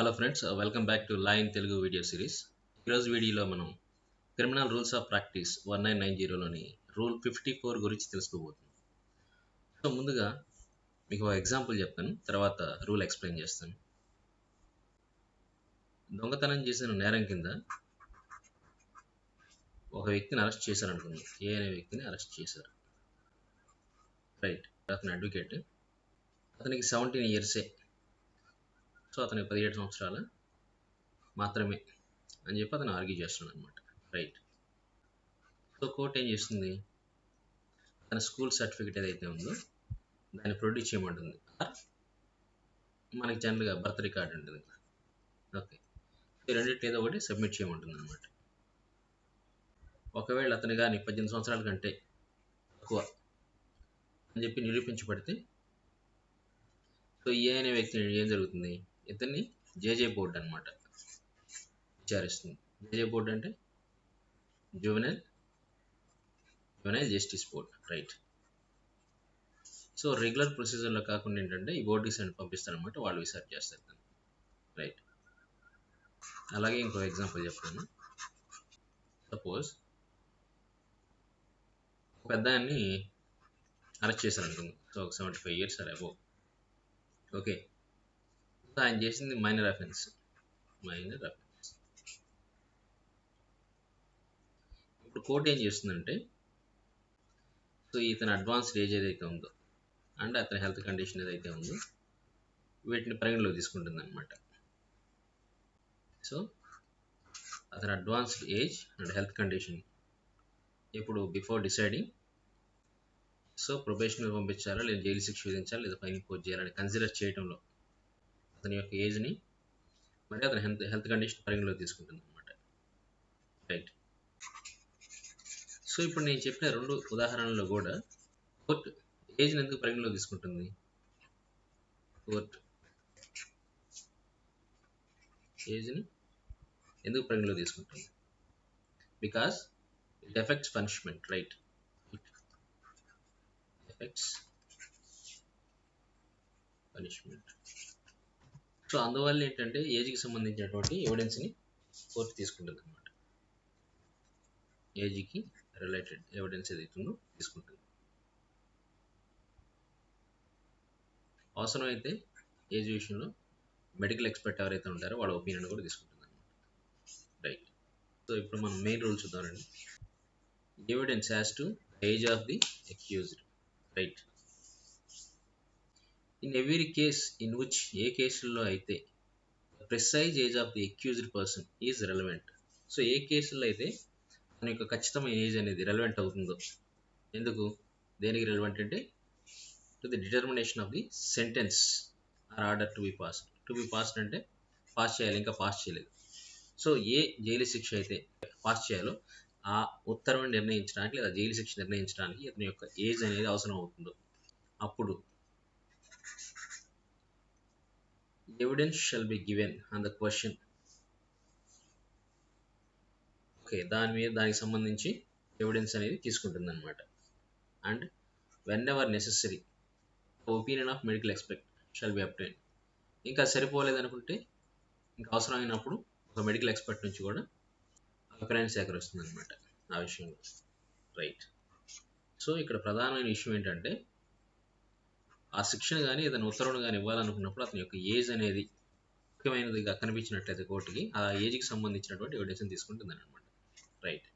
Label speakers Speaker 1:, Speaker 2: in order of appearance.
Speaker 1: Hello friends, welcome back to law in Telugu video series. ఈరోజు వీడియోలో మనం క్రిమినల్ రూల్స్ ఆఫ్ ప్రాక్టీస్ 1990లోని rule 54 గురించి తెలుసుకోబోతున్నాం. సో ముందుగా మీకు ఒక ఎగ్జాంపుల్ చెప్తాను, తర్వాత రూల్ ఎక్స్ప్లెయిన్ చేస్తాను. దొంగతనం చేసిన నేరం కింద ఒక వ్యక్తిని అరెస్ట్ చేశారు అనుకుందాం. ఏ అనే వ్యక్తిని అరెస్ట్ చేశారు. రైట్, అతని అడ్వకేట్. అతనికి 17 ఇయర్సే, సో అతనికి 17 సంవత్సరాలు మాత్రమే అని చెప్పి అతను ఆర్గ్యూ చేస్తున్నాడు అనమాట. రైట్. సో కోర్ట్ ఏం చేస్తుంది, తన స్కూల్ సర్టిఫికేట్ ఏదైతే ఉందో దాన్ని ప్రొడ్యూస్ చేయమంటుంది. మనకి జనరల్గా బర్త్ రికార్డ్ ఉంటుంది. ఓకే, ఈ రెండింటి ఏదో ఒకటి సబ్మిట్ చేయమంటుంది అనమాట. ఒకవేళ అతను కానీ 18 సంవత్సరాల కంటే తక్కువ అని చెప్పి నిరూపించబడితే, సో ఏ అనే వ్యక్తి ఏం జరుగుతుంది, ఇతన్ని జేజే బోర్డ్ అనమాట విచారిస్తుంది. జేజే బోర్డ్ అంటే juvenile justice board. Right. So regular ప్రొసీజర్లో కాకుండా ఏంటంటే ఈ బోర్డుకి పంపిస్తారనమాట, వాళ్ళు విచారణ చేస్తారు. రైట్. అలాగే ఇంకో ఎగ్జాంపుల్ చెప్తాను. సపోజ్ పెద్దాన్ని అరెస్ట్ చేశారు అనుకుంది. సో ఒక 75 ఇయర్స్ అరే అబోవ్. ఓకే, సో ఆయన చేసింది మైనర్ అఫెన్స్. ఇప్పుడు కోర్టు ఏం చేస్తుందంటే, సో ఇతని అడ్వాన్స్డ్ ఏజ్ ఏదైతే ఉందో అండ్ అతని హెల్త్ కండిషన్ ఏదైతే ఉందో వీటిని పరిగణలోకి తీసుకుంటుంది అనమాట. సో అతని advanced age and health condition ఇప్పుడు బిఫోర్ డిసైడింగ్, సో ప్రొబేషన్ పంపించాలా లేదా జైలు శిక్ష విధించాలా లేదా ఫైన్ ఇంపోజ్ చేయాలని కన్సిడర్ చేయడంలో అతని యొక్క ఏజ్ని మరి అతని హెల్త్ కండిషన్ పరిగణలోకి తీసుకుంటుంది అనమాట. రైట్. సో ఇప్పుడు నేను చెప్పిన రెండు ఉదాహరణల్లో కూడా కోర్టు ఏజ్ని ఎందుకు పరిగణలోకి తీసుకుంటుంది? కోర్టు ఏజ్ని ఎందుకు పరిగణలోకి తీసుకుంటుంది? Because it effects punishment. Right, it effects punishment. So అందువల్ల ఏంటంటే ఏజ్కి సంబంధించినటువంటి ఎవిడెన్స్ని కోర్టు తీసుకుంటుంది అనమాట. ఏజ్కి రిలేటెడ్ ఎవిడెన్స్ ఏదైతుందో తీసుకుంటుంది. అవసరమైతే ఏజ్ విషయంలో మెడికల్ ఎక్స్పర్ట్ ఎవరైతే ఉంటారో వాళ్ళ ఒపీనియన్ కూడా తీసుకుంటుంది అనమాట. రైట్. సో ఇప్పుడు మనం మెయిన్ రూల్ చూద్దామండి. Evidence as to age of the accused. Right. In every case in which, ఏ కేసుల్లో అయితే precise age of the accused person is relevant. So ఏ కేసుల్లో అయితే మన యొక్క ఖచ్చితమైన ఏజ్ అనేది రెలవెంట్ అవుతుందో, ఎందుకు దేనికి రెలవెంట్ అంటే to the determination of the sentence or order to be passed. To be passed అంటే పాస్ చేయాలి, ఇంకా పాస్ చేయలేదు. సో ఏ జైలు శిక్ష అయితే పాస్ చేయాలో ఆ ఉత్తర్వుని నిర్ణయించడానికి లేదా జైలు శిక్ష నిర్ణయించడానికి అతని యొక్క ఏజ్ అనేది అవసరం అవుతుందో అప్పుడు evidence shall be given on the question. Okay, దానికి సంబంధించి ఎవిడెన్స్ అనేది తీసుకుంటుంది అనమాట. And when ever necessary opinion of medical expert shall be obtain. ఇంకా సరిపోలేదనుకుంటే ఇంకా అవసరమైనప్పుడు ఒక మెడికల్ ఎక్స్పర్ట్ నుంచి కూడా అభిప్రాయం సేకరిస్తుంది అనమాట ఆ విషయంలో. రైట్. సో ఇక్కడ ప్రధానమైన విషయం ఏంటంటే ఆ శిక్షణ కానీ ఏదైనా ఉత్తర్వును కానీ ఇవ్వాలనుకున్నప్పుడు అతని యొక్క ఏజ్ అనేది ముఖ్యమైనదిగా కనిపించినట్లయితే కోర్టుకి ఆ ఏజ్కి సంబంధించినటువంటి ఎవిడెన్స్ని తీసుకుంటుంది అనమాట. రైట్.